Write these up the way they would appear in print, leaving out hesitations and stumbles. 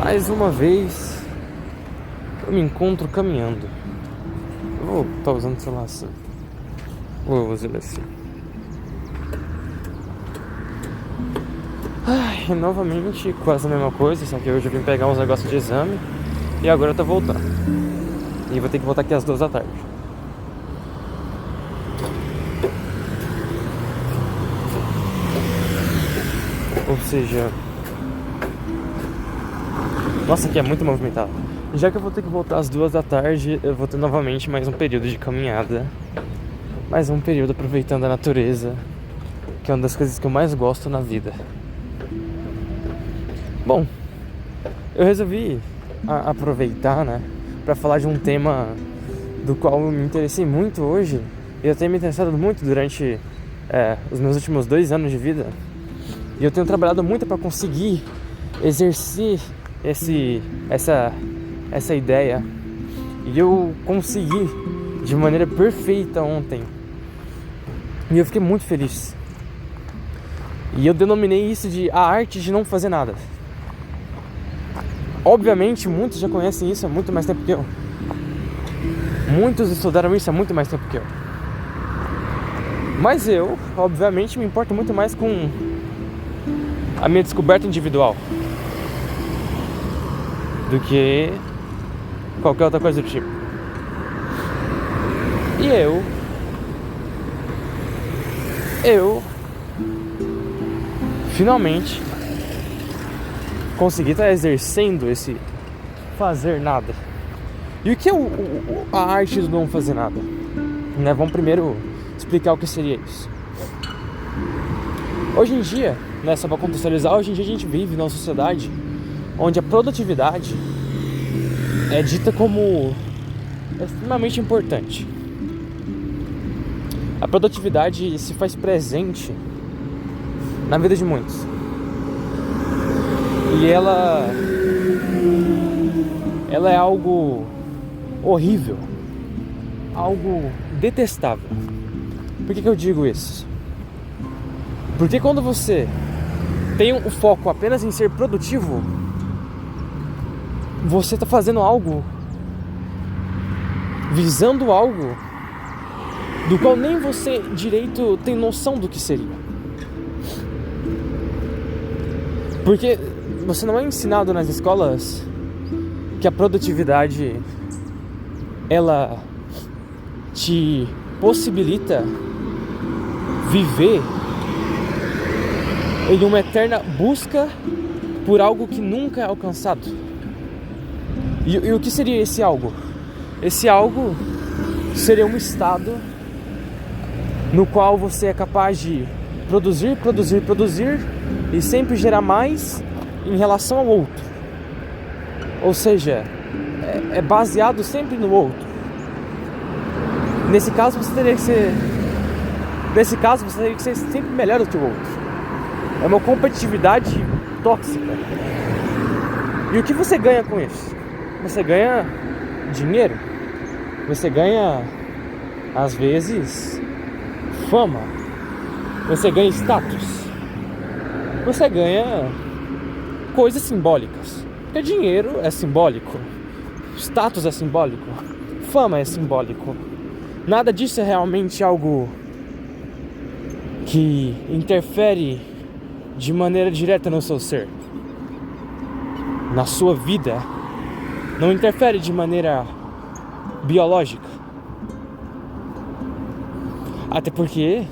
Mais uma vez eu me encontro caminhando. Eu vou estar usando o celular assim. Vou usar ele assim. Ai, novamente quase a mesma coisa, só que hoje eu vim pegar uns negócios de exame e agora eu tô voltando. E vou ter que voltar aqui às 2 da tarde. Ou seja, nossa, aqui é muito movimentado. Já que eu vou ter que voltar às 2 da tarde, eu vou ter novamente mais um período de caminhada. Mais um período aproveitando a natureza, que é uma das coisas que eu mais gosto na vida. Bom, eu resolvi aproveitar, né, pra falar de um tema do qual eu me interessei muito hoje. E eu tenho me interessado muito durante os meus últimos 2 anos de vida. E eu tenho trabalhado muito para conseguir exercer essa ideia. E eu consegui de maneira perfeita ontem. E eu fiquei muito feliz. E eu denominei isso de a arte de não fazer nada. Obviamente, muitos já conhecem isso há muito mais tempo que eu. Muitos estudaram isso há muito mais tempo que eu. Mas eu, obviamente, me importo muito mais com a minha descoberta individual do que qualquer outra coisa do tipo. E eu finalmente consegui estar exercendo esse fazer nada. E o que é a arte do não fazer nada? Né? Vamos primeiro explicar o que seria isso. Hoje em dia, né, só para contextualizar, hoje em dia a gente vive numa sociedade onde a produtividade é dita como extremamente importante. A produtividade se faz presente na vida de muitos. E ela é algo horrível, algo detestável. Por que eu digo isso? Porque quando você tem o foco apenas em ser produtivo, você está fazendo algo, visando algo do qual nem você direito tem noção do que seria. Porque você não é ensinado nas escolas que a produtividade ela te possibilita viver em uma eterna busca por algo que nunca é alcançado. E o que seria esse algo? Esse algo seria um estado no qual você é capaz de produzir e sempre gerar mais em relação ao outro. Ou seja, é baseado sempre no outro. Nesse caso você teria que ser sempre melhor do que o outro. É uma competitividade tóxica. E o que você ganha com isso? Você ganha dinheiro. Você ganha, às vezes, fama. Você ganha status. Você ganha coisas simbólicas. Porque dinheiro é simbólico. Status é simbólico. Fama é simbólico. Nada disso é realmente algo que interfere de maneira direta no seu ser, na sua vida. Não interfere de maneira biológica. Até porque,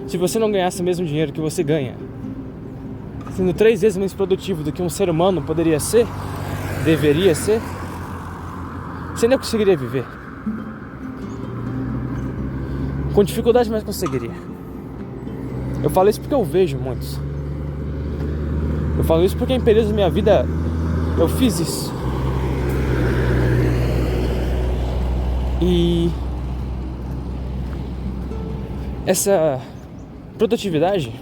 se você não ganhasse o mesmo dinheiro que você ganha, sendo 3 vezes mais produtivo do que um ser humano poderia ser, deveria ser, você não conseguiria viver. Com dificuldade, mas conseguiria. Eu falo isso porque eu vejo muitos. Eu falo isso porque em períodos da minha vida eu fiz isso. E essa produtividade,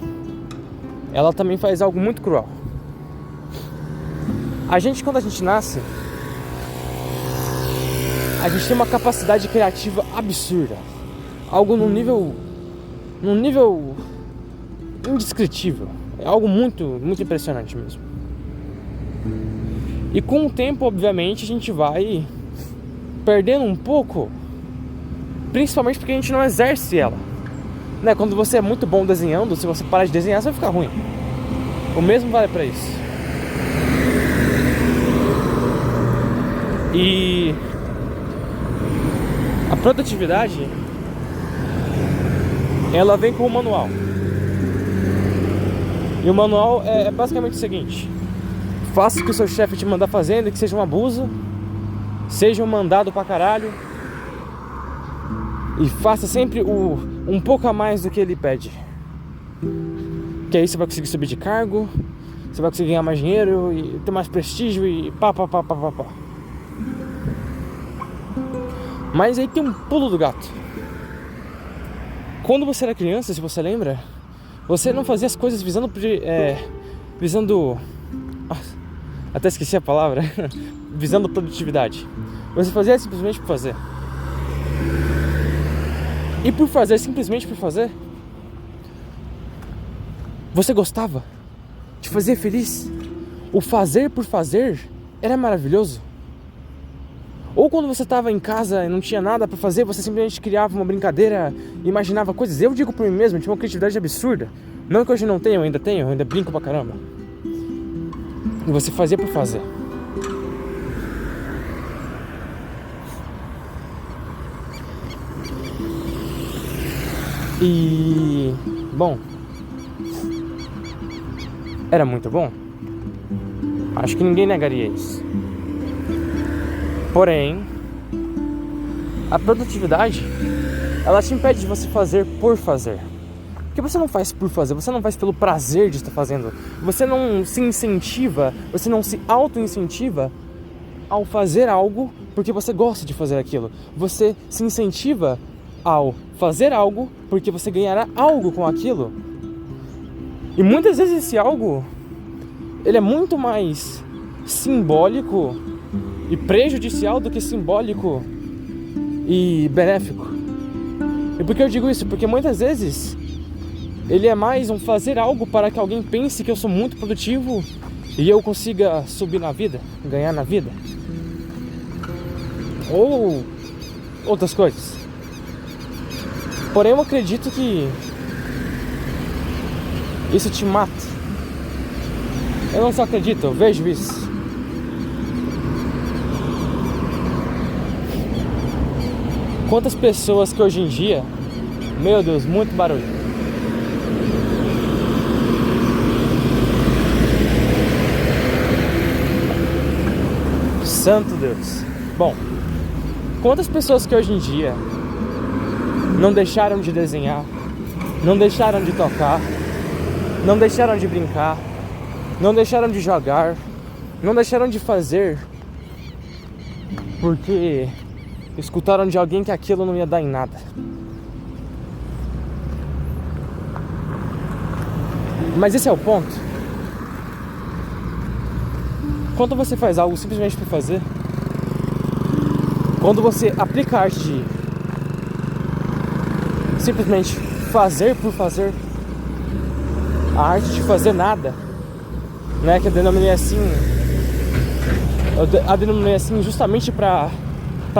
ela também faz algo muito cruel. A gente, quando a gente nasce, a gente tem uma capacidade criativa absurda. Algo num nível indescritível. É algo muito, muito impressionante mesmo. E com o tempo, obviamente, a gente vai perdendo um pouco, principalmente porque a gente não exerce ela, né? Quando você é muito bom desenhando, se você parar de desenhar, você vai ficar ruim. O mesmo vale pra isso. E a produtividade, ela vem com o manual. E o manual é basicamente o seguinte: faça o que o seu chefe te mandar fazendo, que seja um abuso, seja um mandado pra caralho, e faça sempre um pouco a mais do que ele pede. Que aí você vai conseguir subir de cargo, você vai conseguir ganhar mais dinheiro e ter mais prestígio e pá. Mas aí tem um pulo do gato. Quando você era criança, se você lembra, você não fazia as coisas visando até esqueci a palavra. Visando produtividade. Você fazia simplesmente por fazer. E por fazer, simplesmente por fazer, você gostava, te fazia feliz. O fazer por fazer era maravilhoso. Ou quando você estava em casa e não tinha nada para fazer, você simplesmente criava uma brincadeira, imaginava coisas. Eu digo por mim mesmo, eu tinha uma criatividade absurda. Não que hoje não tenho, eu ainda brinco pra caramba. E você fazia por fazer. E... bom, era muito bom. Acho que ninguém negaria isso. Porém, a produtividade, ela te impede de você fazer por fazer. Porque você não faz por fazer, você não faz pelo prazer de estar fazendo. Você não se incentiva, você não se auto-incentiva ao fazer algo porque você gosta de fazer aquilo. Você se incentiva ao fazer algo porque você ganhará algo com aquilo. E muitas vezes esse algo, ele é muito mais simbólico e prejudicial do que simbólico e benéfico. E por que eu digo isso? Porque muitas vezes ele é mais um fazer algo para que alguém pense que eu sou muito produtivo e eu consiga subir na vida, ganhar na vida. Ou outras coisas. Porém, eu acredito que isso te mata. Eu não só acredito, eu vejo isso. Quantas pessoas que hoje em dia, meu Deus, muito barulho. Santo Deus. Bom, quantas pessoas que hoje em dia não deixaram de desenhar, não deixaram de tocar, não deixaram de brincar, não deixaram de jogar, não deixaram de fazer porque escutaram de alguém que aquilo não ia dar em nada. Mas esse é o ponto. Quando você faz algo simplesmente por fazer, quando você aplica a arte de simplesmente fazer por fazer, a arte de fazer nada, né, que eu denominei assim justamente para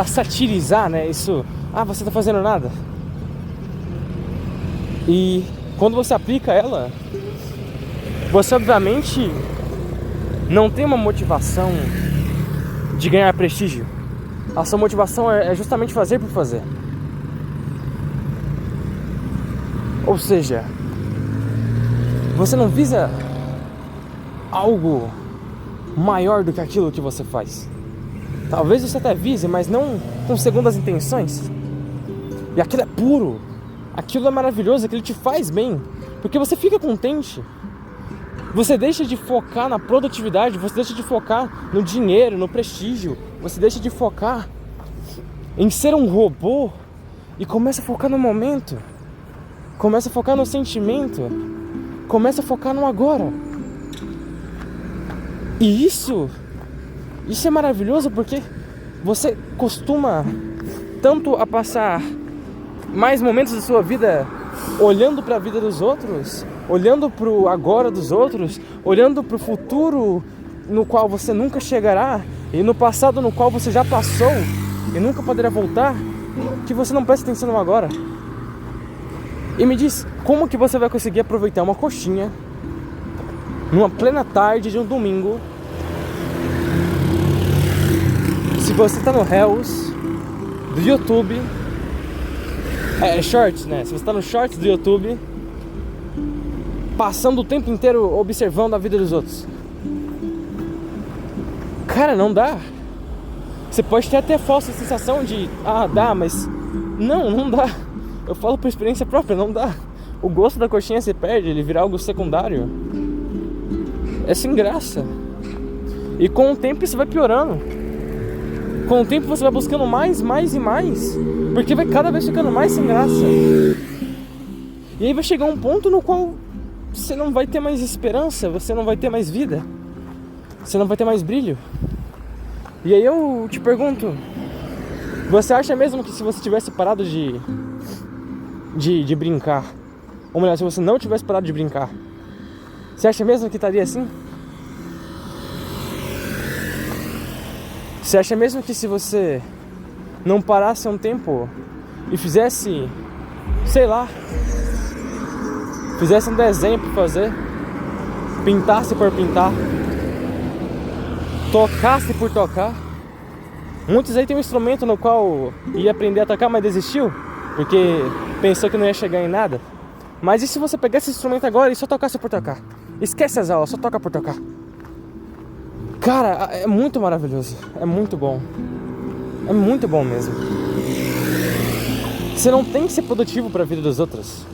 satirizar, né, isso, você tá fazendo nada. E quando você aplica ela, você obviamente não tem uma motivação de ganhar prestígio. A sua motivação é justamente fazer por fazer. Ou seja, você não visa algo maior do que aquilo que você faz. Talvez você até vise, mas não com segundas intenções. E aquilo é puro, aquilo é maravilhoso, aquilo te faz bem, porque você fica contente. Você deixa de focar na produtividade, você deixa de focar no dinheiro, no prestígio. Você deixa de focar em ser um robô e começa a focar no momento. Começa a focar no sentimento. Começa a focar no agora. E isso é maravilhoso porque você costuma tanto a passar mais momentos da sua vida olhando para a vida dos outros, olhando para o agora dos outros, olhando para o futuro no qual você nunca chegará, e no passado no qual você já passou e nunca poderá voltar, que você não presta atenção no agora. E me diz, como que você vai conseguir aproveitar uma coxinha numa plena tarde de um domingo, se você tá no Reels do YouTube, Shorts, né? Se você tá no Shorts do YouTube, passando o tempo inteiro observando a vida dos outros. Cara, não dá. Você pode ter até a falsa sensação de, dá, mas não dá. Eu falo por experiência própria, não dá. O gosto da coxinha se perde, ele vira algo secundário. É sem graça. E com o tempo isso vai piorando. Com o tempo você vai buscando mais e mais, porque vai cada vez ficando mais sem graça. E aí vai chegar um ponto no qual você não vai ter mais esperança, você não vai ter mais vida, você não vai ter mais brilho. E aí eu te pergunto, você acha mesmo que se você tivesse parado de brincar, ou melhor, se você não tivesse parado de brincar, você acha mesmo que estaria assim? Você acha mesmo que se você não parasse um tempo e fizesse, sei lá, fizesse um desenho pra fazer, pintasse por pintar, tocasse por tocar? Muitos aí tem um instrumento no qual ia aprender a tocar, mas desistiu, porque pensou que não ia chegar em nada. Mas e se você pegasse esse instrumento agora e só tocasse por tocar? Esquece as aulas, só toca por tocar. Cara, é muito maravilhoso, é muito bom. É muito bom mesmo. Você não tem que ser produtivo para a vida dos outros.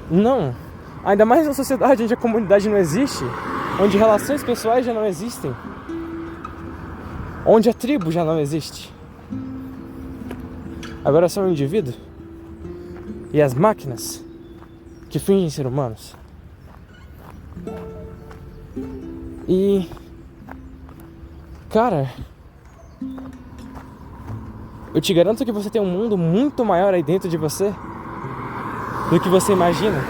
Não. Ainda mais na sociedade onde a comunidade não existe, onde relações pessoais já não existem, onde a tribo já não existe. Agora são o indivíduo e as máquinas que fingem ser humanos. E, cara, eu te garanto que você tem um mundo muito maior aí dentro de você do que você imagina.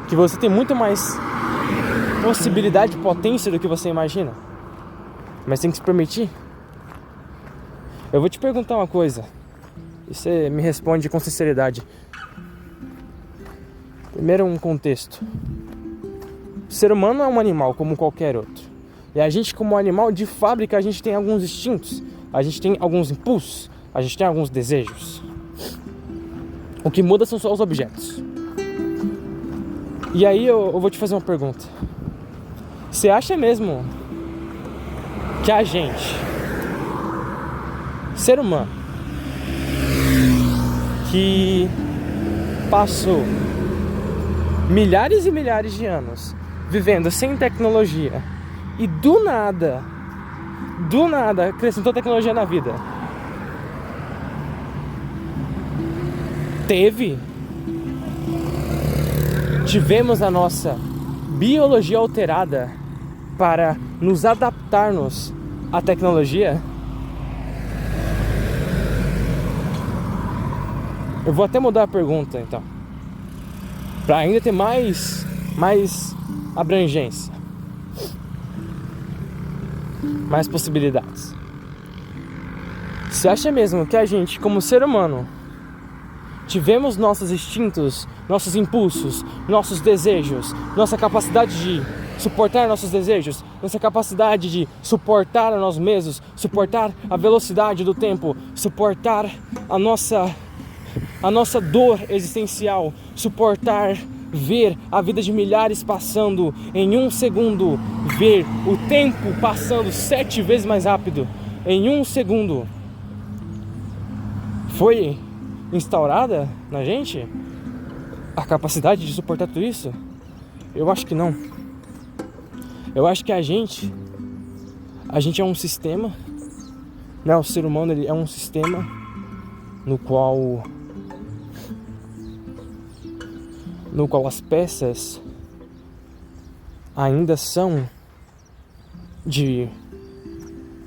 Que você tem muito mais possibilidade, potência do que você imagina. Mas tem que se permitir. Eu vou te perguntar uma coisa e você me responde com sinceridade. Primeiro, um contexto. O ser humano é um animal como qualquer outro. E a gente, como animal de fábrica, a gente tem alguns instintos, a gente tem alguns impulsos, a gente tem alguns desejos. O que muda são só os objetos. E aí eu vou te fazer uma pergunta. Você acha mesmo que a gente, ser humano, que passou milhares e milhares de anos vivendo sem tecnologia e do nada acrescentou tecnologia na vida, tivemos a nossa biologia alterada para nos adaptarmos à tecnologia? Eu vou até mudar a pergunta então, para ainda ter mais abrangência, mais possibilidades. Você acha mesmo que a gente, como ser humano, tivemos nossos instintos, nossos impulsos, nossos desejos, nossa capacidade de suportar nossos desejos, nossa capacidade de suportar a nós mesmos, suportar a velocidade do tempo, suportar a nossa dor existencial, suportar ver a vida de milhares passando em um segundo, ver o tempo passando 7 vezes mais rápido em um segundo? Foi instaurada na gente a capacidade de suportar tudo isso? Eu acho que não. Eu acho que a gente é um sistema, né? O ser humano, ele é um sistema no qual as peças ainda são de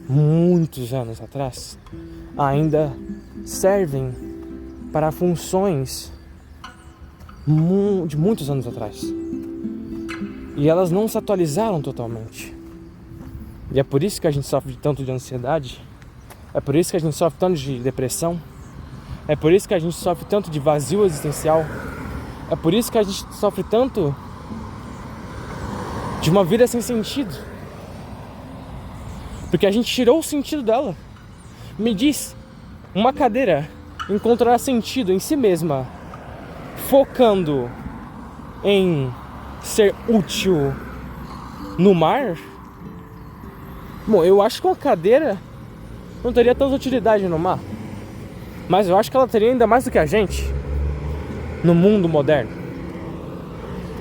muitos anos atrás, ainda servem para funções de muitos anos atrás, e elas não se atualizaram totalmente. E é por isso que a gente sofre tanto de ansiedade. É por isso que a gente sofre tanto de depressão. É por isso que a gente sofre tanto de vazio existencial. É por isso que a gente sofre tanto de uma vida sem sentido. Porque a gente tirou o sentido dela. Me diz, uma cadeira encontrará sentido em si mesma, focando em ser útil no mar? Bom, eu acho que uma cadeira não teria tanta utilidade no mar, mas eu acho que ela teria ainda mais do que a gente no mundo moderno.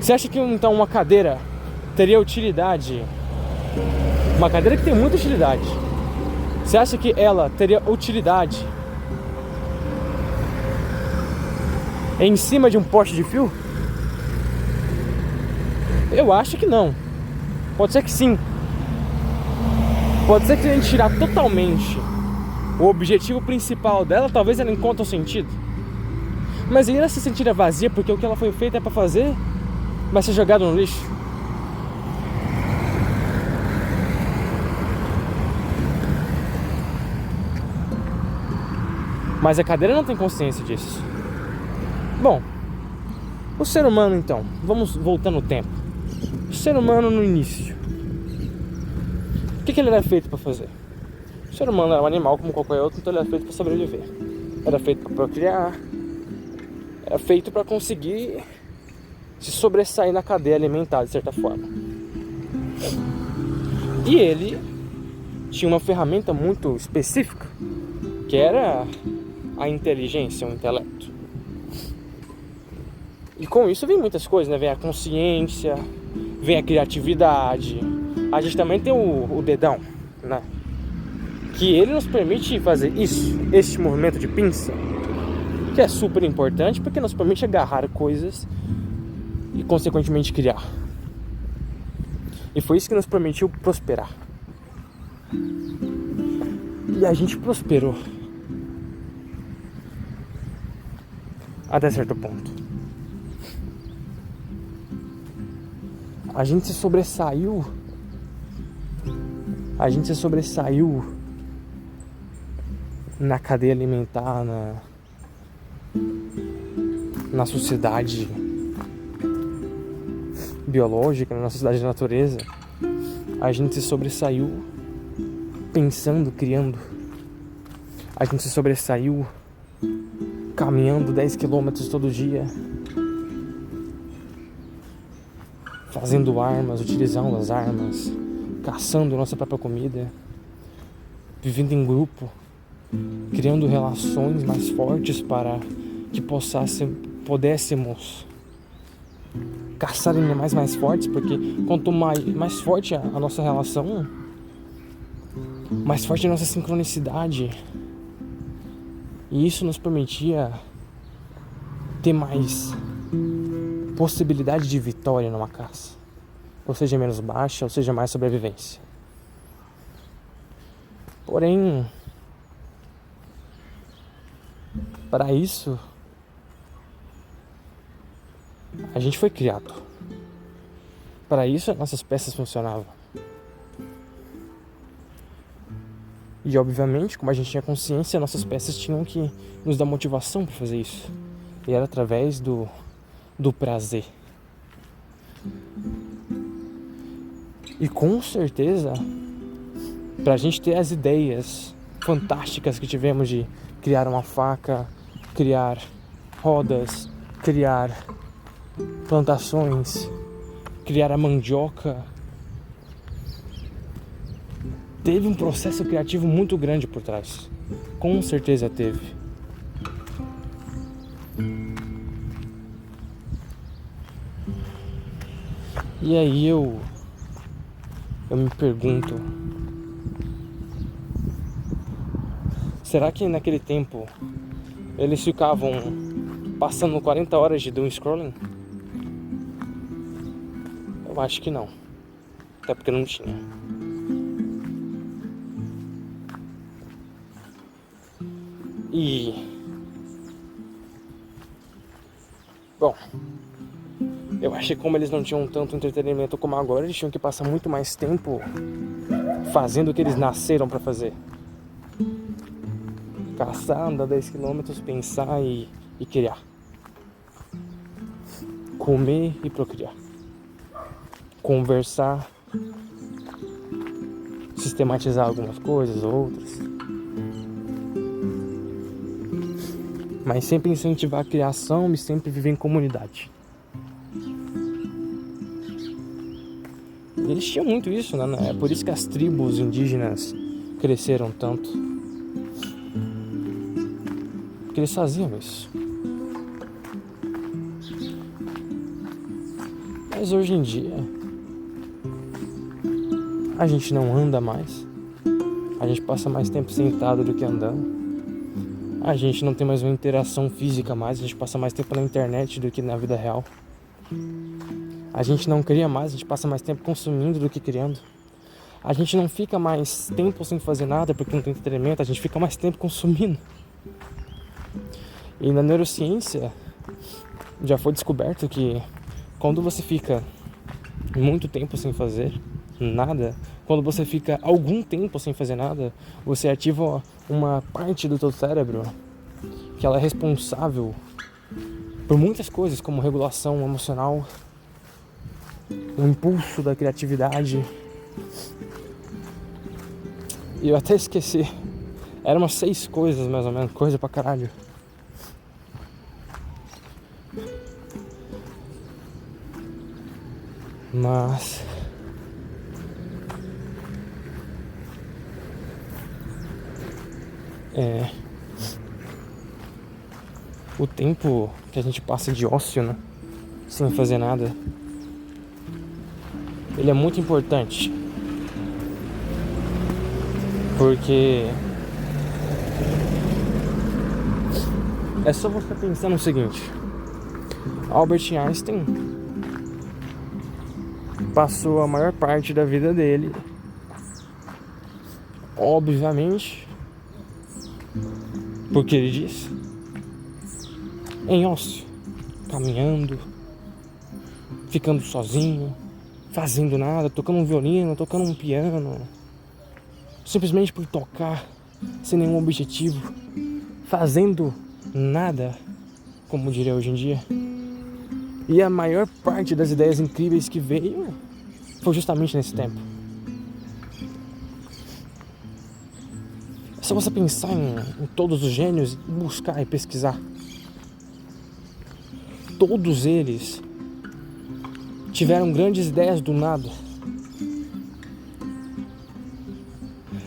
Você acha que então uma cadeira teria utilidade? Uma cadeira que tem muita utilidade. Você acha que ela teria utilidade em cima de um poste de fio? Eu acho que não. Pode ser que sim. Pode ser que se a gente tirar totalmente o objetivo principal dela, talvez ela encontre um sentido. Mas aí ela se sentir vazia porque o que ela foi feita é pra fazer, vai ser jogado no lixo. Mas a cadeira não tem consciência disso. Bom, o ser humano então, vamos voltar no tempo. O ser humano no início, o que ele era feito para fazer? O ser humano era um animal como qualquer outro, então ele era feito para sobreviver. Era feito para procriar. Era feito para conseguir se sobressair na cadeia alimentar de certa forma. E ele tinha uma ferramenta muito específica, que era a inteligência, o intelecto. E com isso vem muitas coisas, né? Vem a consciência, vem a criatividade. A gente também tem o dedão, né? Que ele nos permite fazer isso, este movimento de pinça, que é super importante porque nos permite agarrar coisas e consequentemente criar. E foi isso que nos permitiu prosperar. E a gente prosperou até certo ponto. A gente se sobressaiu. A gente se sobressaiu na cadeia alimentar, na sociedade biológica, na sociedade da natureza. A gente se sobressaiu pensando, criando. A gente se sobressaiu caminhando 10 quilômetros todo dia, fazendo armas, utilizando as armas, caçando nossa própria comida, vivendo em grupo, criando relações mais fortes para que pudéssemos caçar animais mais fortes, porque quanto mais forte a nossa relação, mais forte a nossa sincronicidade. E isso nos permitia ter mais possibilidade de vitória numa caça. Ou seja, menos baixa, ou seja, mais sobrevivência. Porém, para isso, a gente foi criado. Para isso, nossas peças funcionavam. E obviamente, como a gente tinha consciência, nossas peças tinham que nos dar motivação para fazer isso. E era através do prazer. E com certeza, para a gente ter as ideias fantásticas que tivemos de criar uma faca, criar rodas, criar plantações, criar a mandioca, teve um processo criativo muito grande por trás. Com certeza teve. E aí eu me pergunto, será que naquele tempo eles ficavam passando 40 horas de doom scrolling? Eu acho que não. Até porque não tinha. E bom, eu acho que como eles não tinham tanto entretenimento como agora, eles tinham que passar muito mais tempo fazendo o que eles nasceram para fazer. Caçar, andar 10 km, pensar e criar. Comer e procriar. Conversar. Sistematizar algumas coisas, outras. Mas sempre incentivar a criação e sempre viver em comunidade. E eles tinham muito isso, né? É por isso que as tribos indígenas cresceram tanto. Porque eles faziam isso. Mas hoje em dia a gente não anda mais. A gente passa mais tempo sentado do que andando. A gente não tem mais uma interação física mais. A gente passa mais tempo na internet do que na vida real. A gente não cria mais. A gente passa mais tempo consumindo do que criando. A gente não fica mais tempo sem fazer nada porque não tem entretenimento. A gente fica mais tempo consumindo. E na neurociência já foi descoberto que quando você fica muito tempo sem fazer nada, quando você fica algum tempo sem fazer nada, você ativa uma parte do teu cérebro que ela é responsável por muitas coisas, como regulação emocional, o impulso da criatividade. E eu até esqueci, eram umas 6 coisas mais ou menos, coisa pra caralho. Mas o tempo que a gente passa de ócio, né, sem fazer nada, ele é muito importante. Porque é só você pensar no seguinte: Albert Einstein passou a maior parte da vida dele, obviamente, porque ele disse, em ócio, caminhando, ficando sozinho, fazendo nada, tocando um violino, tocando um piano, simplesmente por tocar, sem nenhum objetivo, fazendo nada, como diria hoje em dia. E a maior parte das ideias incríveis que veio foi justamente nesse tempo. É só você pensar em todos os gênios e buscar e pesquisar. Todos eles tiveram grandes ideias do nada.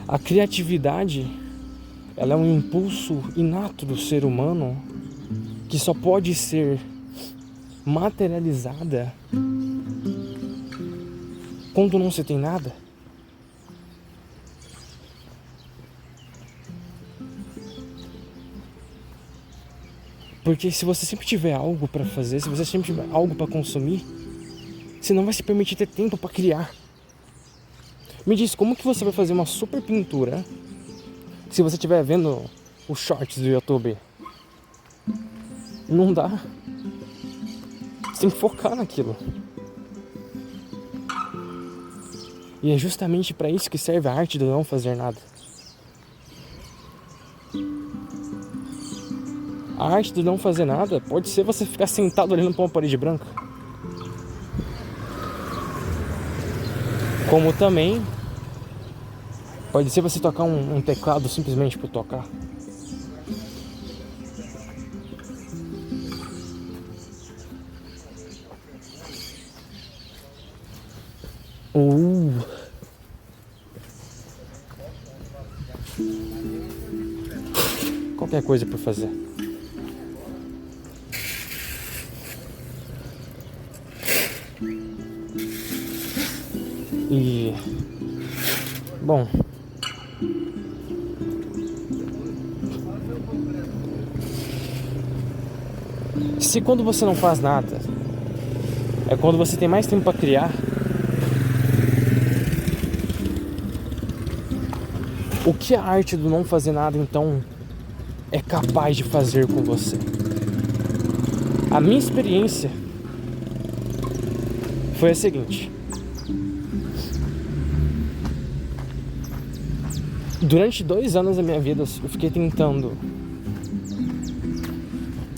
A criatividade, ela é um impulso inato do ser humano que só pode ser materializada quando não se tem nada. Porque se você sempre tiver algo para fazer, se você sempre tiver algo para consumir, você não vai se permitir ter tempo para criar. Me diz, como que você vai fazer uma super pintura se você estiver vendo os shorts do YouTube? Não dá. Você tem que focar naquilo. E é justamente para isso que serve a arte do não fazer nada. A arte do não fazer nada pode ser você ficar sentado olhando para uma parede branca. Como também pode ser você tocar um teclado simplesmente por tocar. Qualquer coisa por fazer. E bom, se quando você não faz nada é quando você tem mais tempo para criar, o que a arte do não fazer nada então é capaz de fazer com você? A minha experiência foi a seguinte: Durante 2 anos da minha vida eu fiquei tentando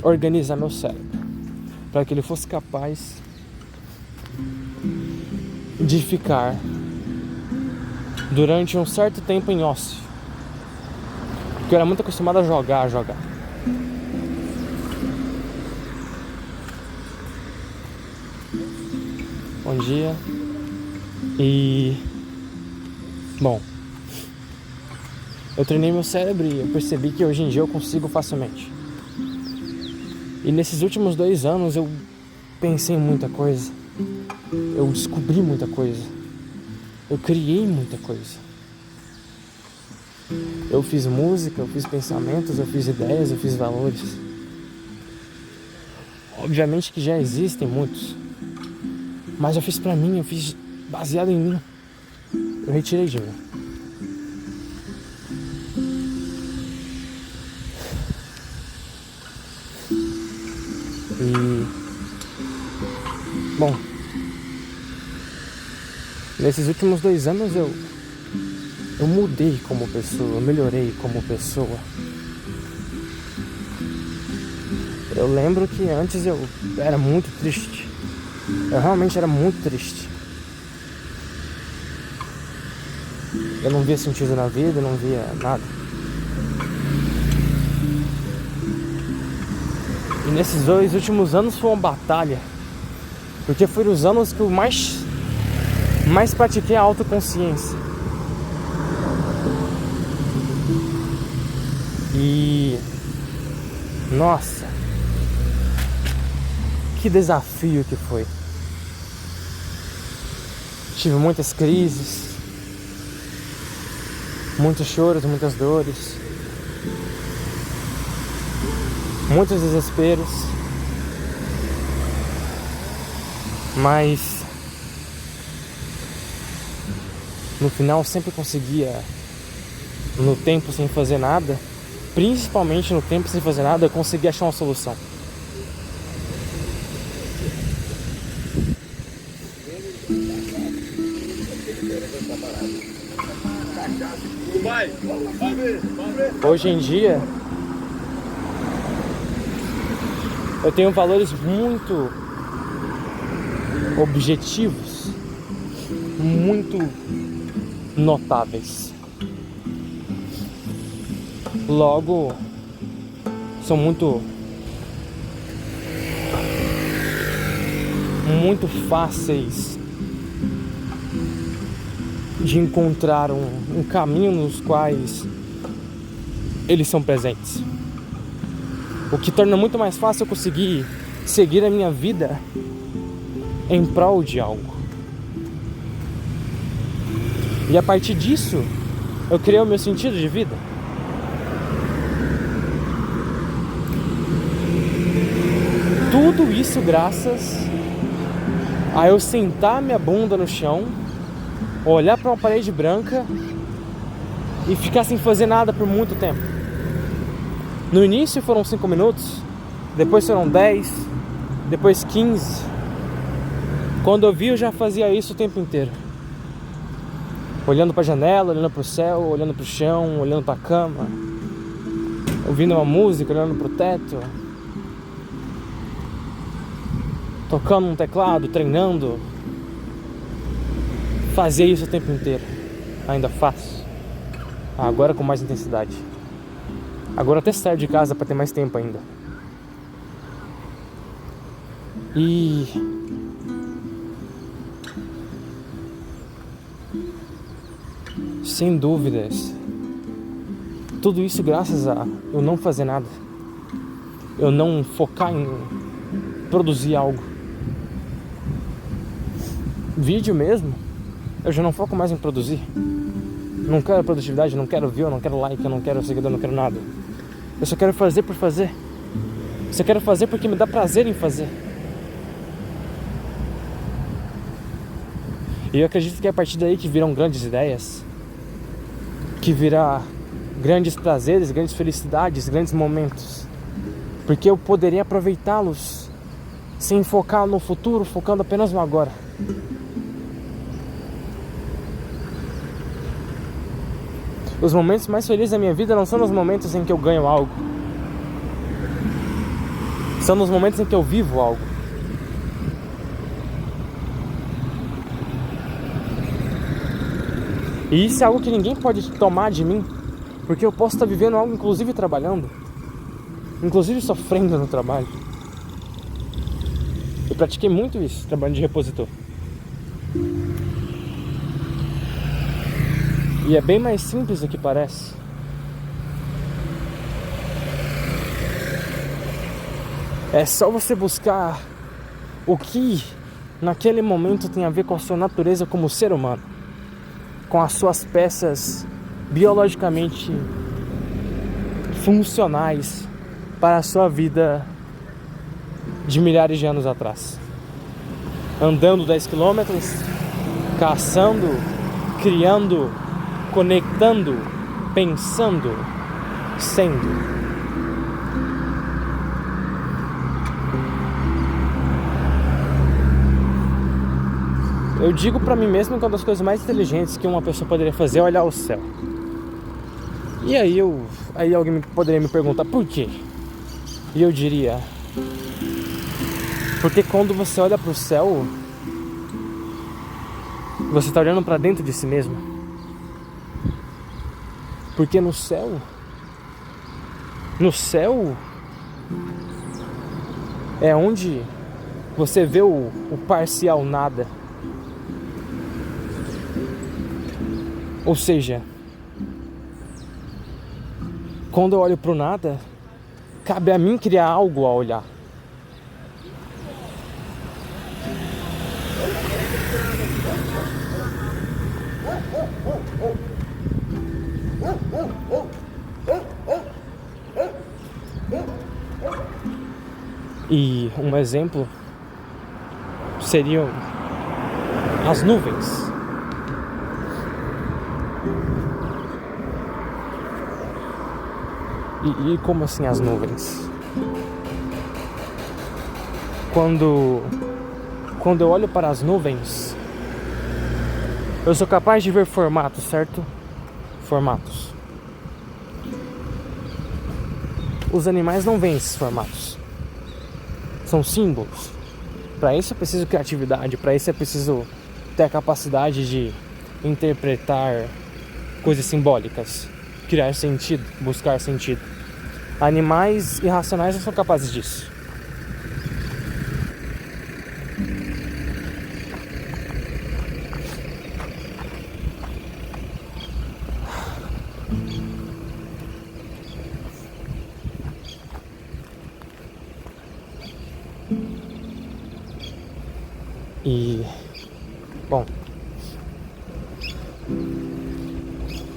organizar meu cérebro para que ele fosse capaz de ficar durante um certo tempo em ócio, porque eu era muito acostumado a jogar. Bom dia. E bom, eu treinei meu cérebro e eu percebi que hoje em dia eu consigo facilmente. E nesses últimos 2 anos eu pensei em muita coisa, eu descobri muita coisa, eu criei muita coisa. Eu fiz música, eu fiz pensamentos, eu fiz ideias, eu fiz valores. Obviamente que já existem muitos, mas eu fiz pra mim, eu fiz baseado em mim. Eu retirei de mim. E bom, nesses últimos 2 anos eu mudei como pessoa, eu melhorei como pessoa. Eu lembro que antes eu era muito triste. Eu realmente era muito triste. Eu não via sentido na vida, eu não via nada. E nesses 2 últimos anos foi uma batalha, porque foram os anos que eu mais pratiquei a autoconsciência. E nossa, que desafio que foi. Tive muitas crises, muitos choros, muitas dores, muitos desesperos, mas no final sempre conseguia, no tempo sem fazer nada, principalmente no tempo sem fazer nada, eu consegui achar uma solução. Hoje em dia eu tenho valores muito objetivos, muito notáveis. Logo, são muito fáceis de encontrar um caminho nos quais eles são presentes. O que torna muito mais fácil eu conseguir seguir a minha vida em prol de algo. E a partir disso, eu criei o meu sentido de vida. Tudo isso graças a eu sentar minha bunda no chão, olhar para uma parede branca e ficar sem fazer nada por muito tempo. No início foram 5 minutos, depois foram 10, depois 15. Quando eu vi, eu já fazia isso o tempo inteiro. Olhando para a janela, olhando para o céu, olhando para o chão, olhando para a cama, ouvindo uma música, olhando para o teto, tocando um teclado, treinando. Fazia isso o tempo inteiro. Ainda faço. Agora com mais intensidade. Agora até saio de casa para ter mais tempo ainda. E sem dúvidas, tudo isso graças a eu não fazer nada, eu não focar em produzir algo. Vídeo mesmo, eu já não foco mais em produzir. Não quero produtividade, não quero view, não quero like, eu não quero seguidor, não quero nada. Eu só quero fazer por fazer. Eu só quero fazer porque me dá prazer em fazer. E eu acredito que é a partir daí que virão grandes ideias, que virá grandes prazeres, grandes felicidades, grandes momentos. Porque eu poderia aproveitá-los sem focar no futuro, focando apenas no agora. Os momentos mais felizes da minha vida não são nos momentos em que eu ganho algo. São nos momentos em que eu vivo algo. E isso é algo que ninguém pode tomar de mim, porque eu posso estar vivendo algo, inclusive trabalhando, inclusive sofrendo no trabalho. Eu pratiquei muito isso, trabalho de repositor. E é bem mais simples do que parece. É só você buscar o que naquele momento tem a ver com a sua natureza como ser humano, com as suas peças biologicamente funcionais para a sua vida de milhares de anos atrás. Andando 10 quilômetros, caçando, criando, conectando, pensando, sendo. Eu digo pra mim mesmo que uma das coisas mais inteligentes que uma pessoa poderia fazer é olhar o céu. E aí alguém poderia me perguntar por quê? E eu diria, porque quando você olha pro céu, você está olhando pra dentro de si mesmo. Porque no céu é onde você vê o parcial nada. Ou seja, quando eu olho pro nada, cabe a mim criar algo a olhar. E um exemplo seriam as nuvens. E como assim as nuvens? Quando eu olho para as nuvens, eu sou capaz de ver formatos, certo? Formatos. Os animais não veem esses formatos. São símbolos. Para isso é preciso criatividade, para isso é preciso ter a capacidade de interpretar coisas simbólicas, criar sentido, buscar sentido. Animais irracionais não são capazes disso. E, bom,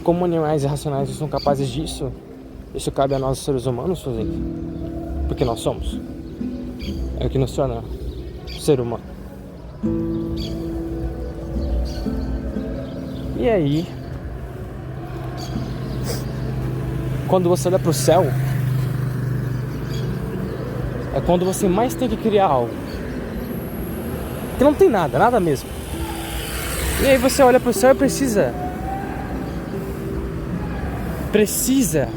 como animais irracionais não são capazes disso, isso cabe a nós seres humanos fazer, porque nós somos. É o que nos torna ser humano. E aí, quando você olha pro céu, é quando você mais tem que criar algo. Que não tem nada, nada mesmo. E aí você olha pro céu e precisa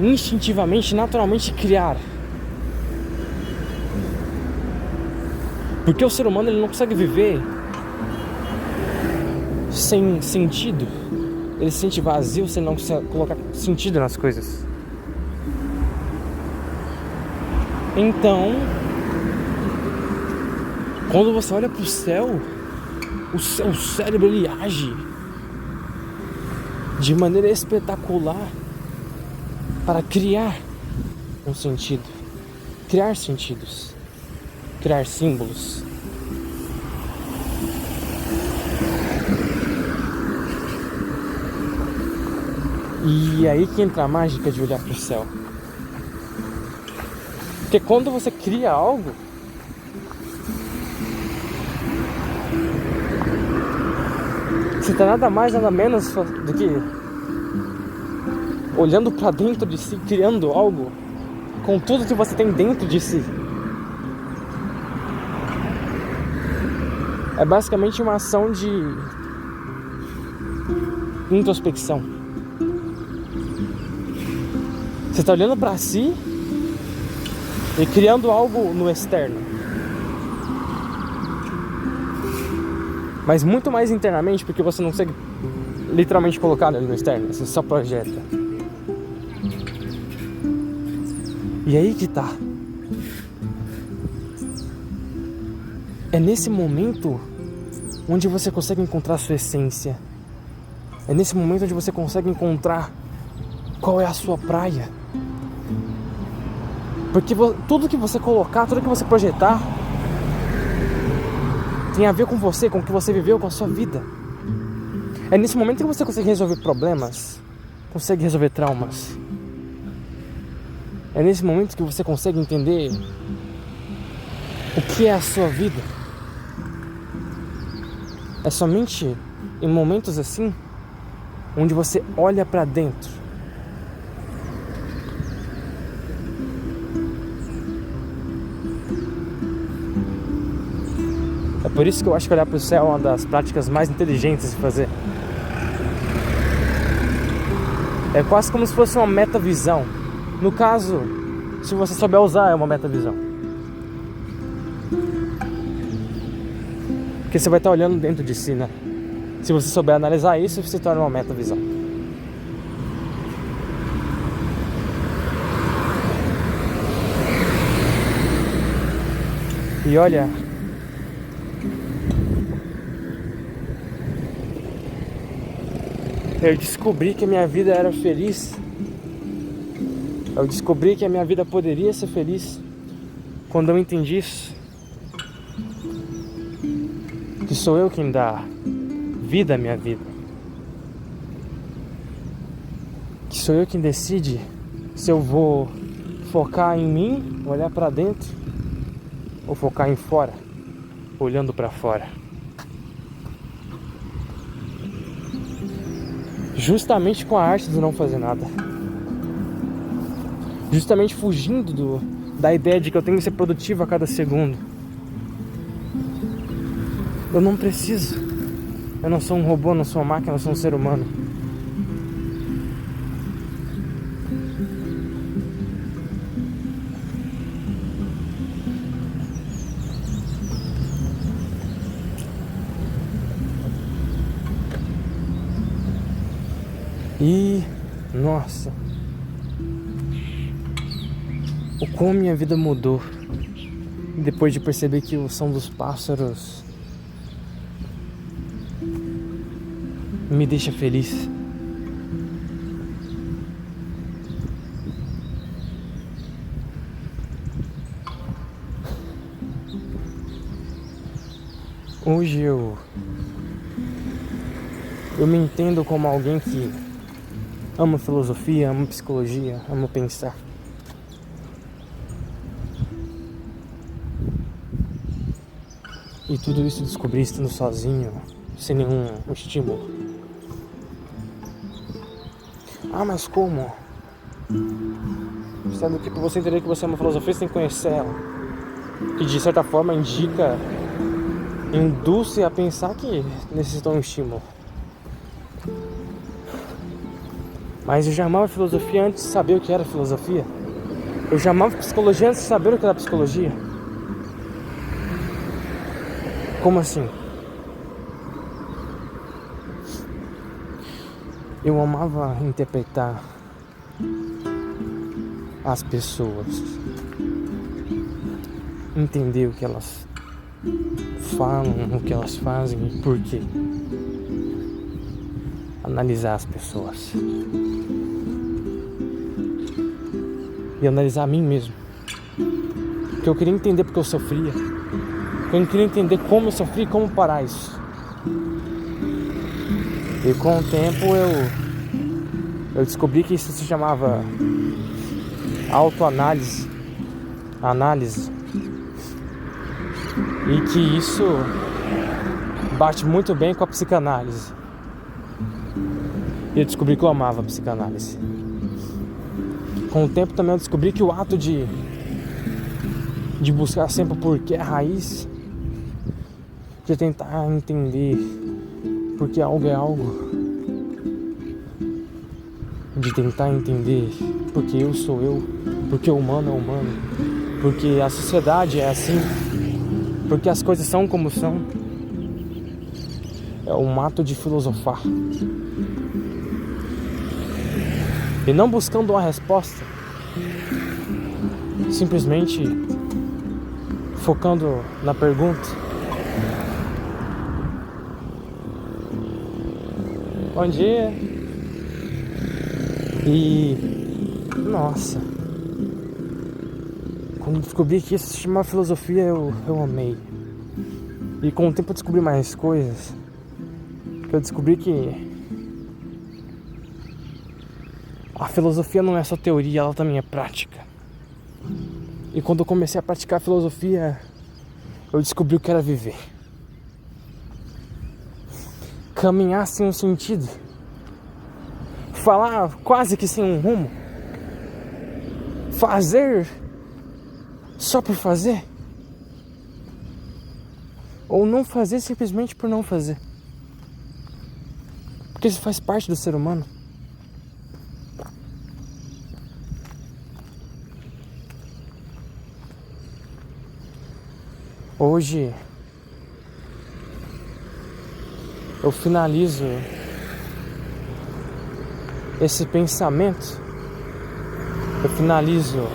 instintivamente, naturalmente criar. Porque o ser humano ele não consegue viver sem sentido. Ele se sente vazio se ele não consegue colocar sentido nas coisas. Então, quando você olha pro céu, o seu cérebro ele age de maneira espetacular para criar um sentido, criar sentidos, criar símbolos. E é aí que entra a mágica de olhar pro céu. Porque quando você cria algo, você está nada mais, nada menos do que olhando para dentro de si, criando algo com tudo que você tem dentro de si. É basicamente uma ação de introspecção. Você está olhando para si e criando algo no externo. Mas muito mais internamente, porque você não consegue literalmente colocar ele no externo. Você só projeta. E aí que tá. É nesse momento onde você consegue encontrar a sua essência. É nesse momento onde você consegue encontrar qual é a sua praia. Porque tudo que você colocar, tudo que você projetar tem a ver com você, com o que você viveu, com a sua vida. É nesse momento que você consegue resolver problemas, consegue resolver traumas. É nesse momento que você consegue entender o que é a sua vida. É somente em momentos assim onde você olha pra dentro. É por isso que eu acho que olhar pro céu é uma das práticas mais inteligentes de fazer. É quase como se fosse uma metavisão. No caso, se você souber usar, é uma metavisão. Porque você vai estar olhando dentro de si, né? Se você souber analisar isso, se torna uma metavisão. E olha, eu descobri que a minha vida era feliz. Eu descobri que a minha vida poderia ser feliz quando eu entendi isso. Que sou eu quem dá vida à minha vida. Que sou eu quem decide se eu vou focar em mim, olhar pra dentro, ou focar em fora, olhando pra fora. Justamente com a arte do não fazer nada. Justamente fugindo da ideia de que eu tenho que ser produtivo a cada segundo. Eu não preciso. Eu não sou um robô, não sou uma máquina, eu sou um ser humano. E, nossa, o como minha vida mudou depois de perceber que o som dos pássaros me deixa feliz. Hoje eu me entendo como alguém que ama filosofia, ama psicologia, ama pensar. E tudo isso descobri estando sozinho, sem nenhum estímulo. Ah, mas como? Sendo que pra você entender que você ama filosofia, você tem que conhecer ela. Que de certa forma indica, induz a pensar que necessita um estímulo. Mas eu já amava filosofia antes de saber o que era filosofia. Eu já amava psicologia antes de saber o que era psicologia. Como assim? Eu amava interpretar as pessoas, entender o que elas falam, o que elas fazem e por quê. Analisar as pessoas. E analisar a mim mesmo. Porque eu queria entender porque eu sofria. Eu queria entender como eu sofri e como parar isso. E com o tempo eu descobri que isso se chamava autoanálise. Análise. E que isso bate muito bem com a psicanálise. E eu descobri que eu amava a psicanálise. Com o tempo também eu descobri que o ato de buscar sempre o porquê, a raiz, de tentar entender porque algo é algo, de tentar entender porque eu sou eu, porque o humano é humano, porque a sociedade é assim, porque as coisas são como são. É um ato de filosofar. E não buscando uma resposta, simplesmente focando na pergunta. Bom dia. E nossa, quando descobri que isso se chama filosofia, eu amei. E com o tempo eu descobri mais coisas. Eu descobri que a filosofia não é só teoria, ela também é prática. E quando eu comecei a praticar a filosofia, eu descobri o que era viver. Caminhar sem um sentido. Falar quase que sem um rumo. Fazer só por fazer. Ou não fazer simplesmente por não fazer. Porque isso faz parte do ser humano. Hoje eu finalizo esse pensamento, eu finalizo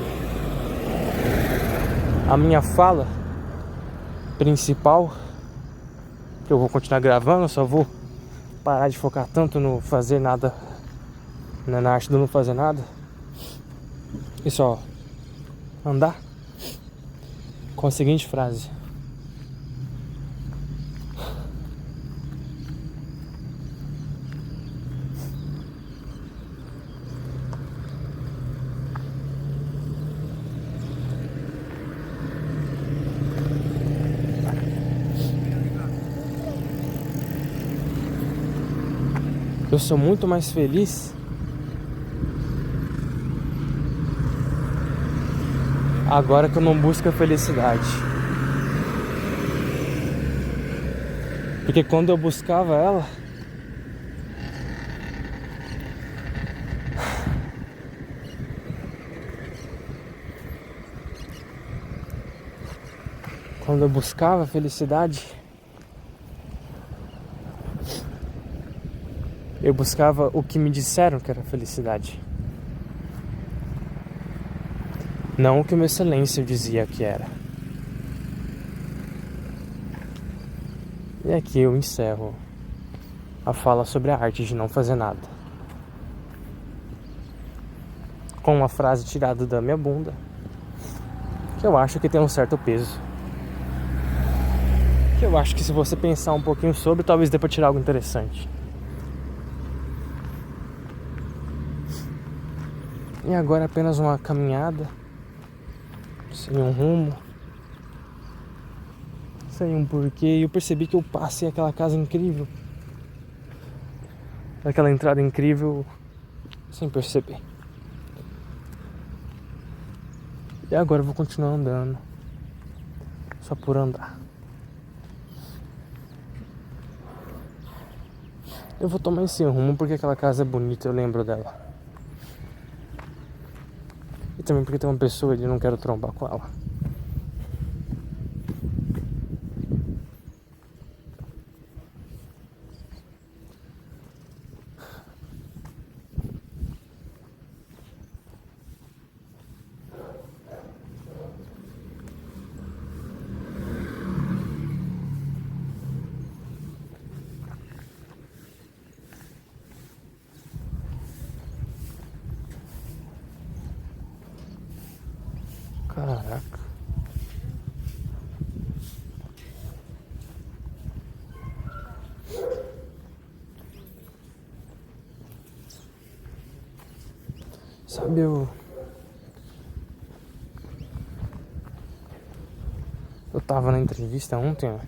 a minha fala principal, que eu vou continuar gravando, eu só vou parar de focar tanto no fazer nada, na arte do não fazer nada, e só andar, com a seguinte frase: eu sou muito mais feliz agora que eu não busco a felicidade. Porque quando eu buscava ela, quando eu buscava a felicidade, eu buscava o que me disseram que era felicidade, não o que o meu silêncio dizia que era. E aqui eu encerro a fala sobre a arte de não fazer nada, com uma frase tirada da minha bunda, que eu acho que tem um certo peso, que eu acho que se você pensar um pouquinho sobre, talvez dê pra tirar algo interessante. E agora apenas uma caminhada, sem um rumo, sem um porquê. E eu percebi que eu passei aquela casa incrível, aquela entrada incrível, sem perceber. E agora eu vou continuar andando, só por andar. Eu vou tomar esse rumo porque aquela casa é bonita, eu lembro dela. E também porque tem uma pessoa ali e não quero trombar com ela. Caraca. Sabe, eu tava na entrevista ontem, ó.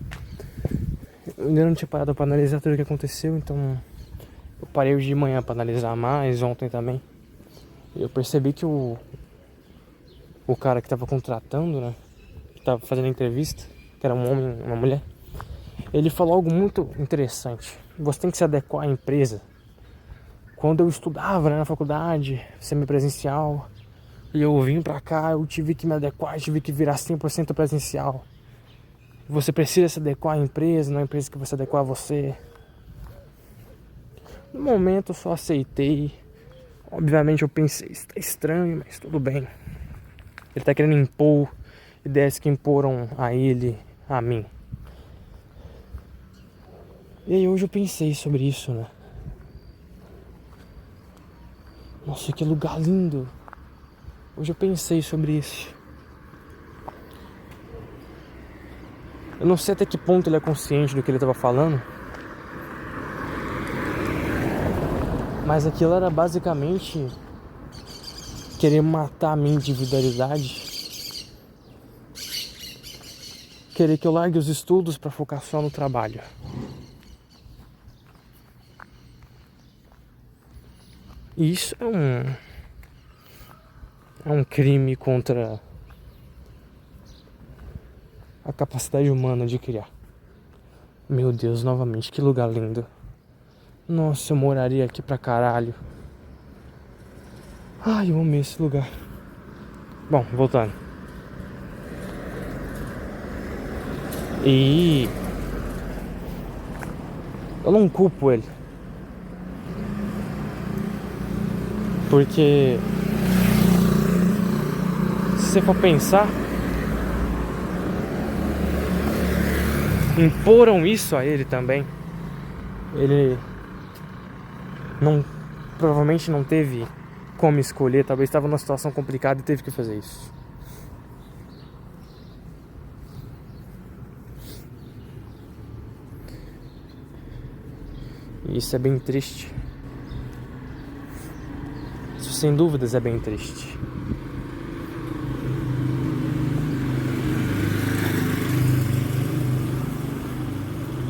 Eu ainda não tinha parado pra analisar tudo o que aconteceu, então eu parei hoje de manhã pra analisar mais, ontem também. E eu percebi que o cara que tava contratando, né, que tava fazendo a entrevista, que era um homem, uma mulher, ele falou algo muito interessante. Você tem que se adequar à empresa quando eu estudava, né, na faculdade, semipresencial, e eu vim pra cá, eu tive que me adequar, tive que virar 100% presencial. Você precisa se adequar à empresa, não é a empresa que vai se adequar a você. No momento eu só aceitei. Obviamente eu pensei, isso tá estranho, mas tudo bem. Ele tá querendo impor ideias que imporam a ele, a mim. E aí hoje eu pensei sobre isso, né? Nossa, que lugar lindo. Hoje eu pensei sobre isso. Eu não sei até que ponto ele é consciente do que ele estava falando, mas aquilo era basicamente querer matar a minha individualidade, querer que eu largue os estudos para focar só no trabalho. E isso é um crime contra a capacidade humana de criar. Meu Deus, novamente, que lugar lindo. Nossa, eu moraria aqui pra caralho. Ai, eu amei esse lugar. Bom, voltando. E eu não culpo ele, porque se você for pensar, imporam isso a ele também. Ele provavelmente não teve como escolher, talvez estava numa situação complicada e teve que fazer isso. E isso é bem triste. Isso sem dúvidas é bem triste.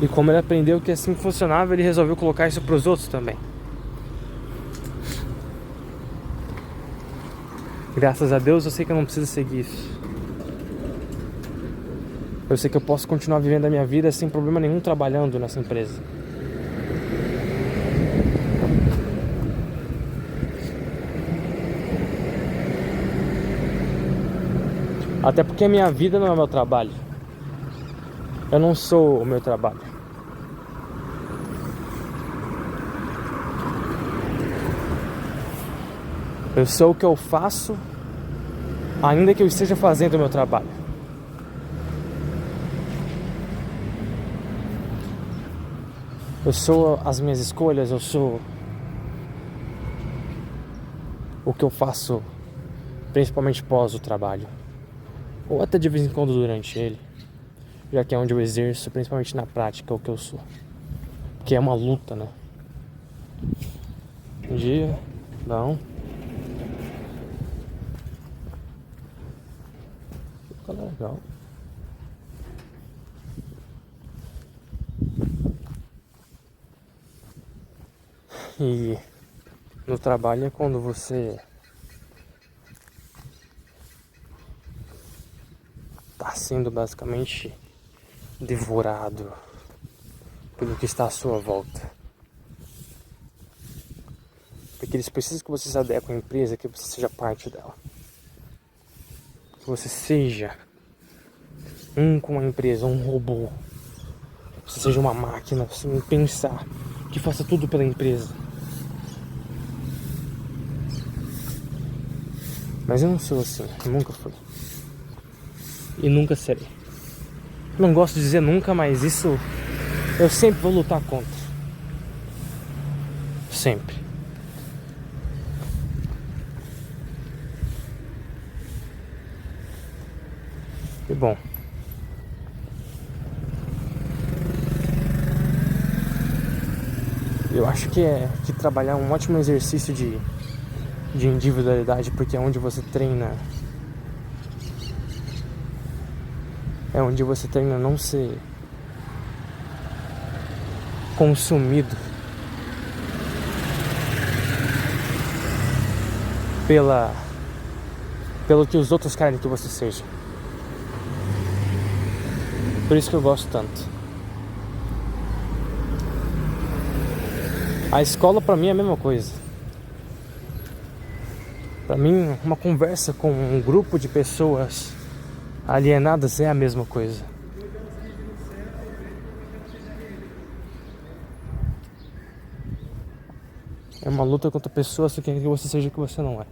E como ele aprendeu que assim funcionava, ele resolveu colocar isso para os outros também. Graças a Deus eu sei que eu não preciso seguir isso. Eu sei que eu posso continuar vivendo a minha vida sem problema nenhum trabalhando nessa empresa. Até porque a minha vida não é o meu trabalho. Eu não sou o meu trabalho. Eu sou o que eu faço, ainda que eu esteja fazendo o meu trabalho. Eu sou as minhas escolhas, eu sou o que eu faço, principalmente pós o trabalho. Ou até de vez em quando durante ele. Já que é onde eu exerço, principalmente na prática, o que eu sou. Que é uma luta, né? Um dia, não. Fica legal. E no trabalho é quando você tá sendo basicamente devorado pelo que está à sua volta. Porque eles precisam que você se adeque à empresa, que você seja parte dela. Que você seja com a empresa, um robô. Que você seja uma máquina, sem pensar, que faça tudo pela empresa. Mas eu não sou assim, eu nunca fui. E nunca serei. Não gosto de dizer nunca, mas isso eu sempre vou lutar contra. Sempre. E bom, eu acho que trabalhar é um ótimo exercício de individualidade, porque é onde você treina. É onde você treina a não ser consumido pelo que os outros querem que você seja. Por isso que eu gosto tanto. A escola pra mim é a mesma coisa. Pra mim, uma conversa com um grupo de pessoas alienadas é a mesma coisa. É uma luta contra pessoas que querem que você seja o que você não é.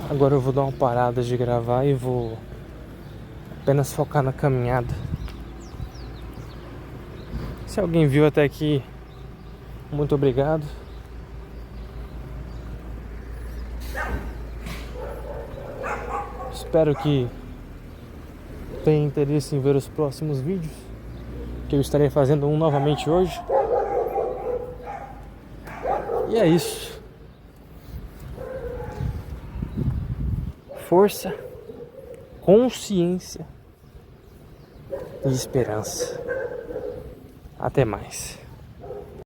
Agora eu vou dar uma parada de gravar e vou apenas focar na caminhada. Se alguém viu até aqui, muito obrigado. Espero que tenha interesse em ver os próximos vídeos, que eu estarei fazendo um novamente hoje. E é isso. Força, consciência e esperança. Até mais.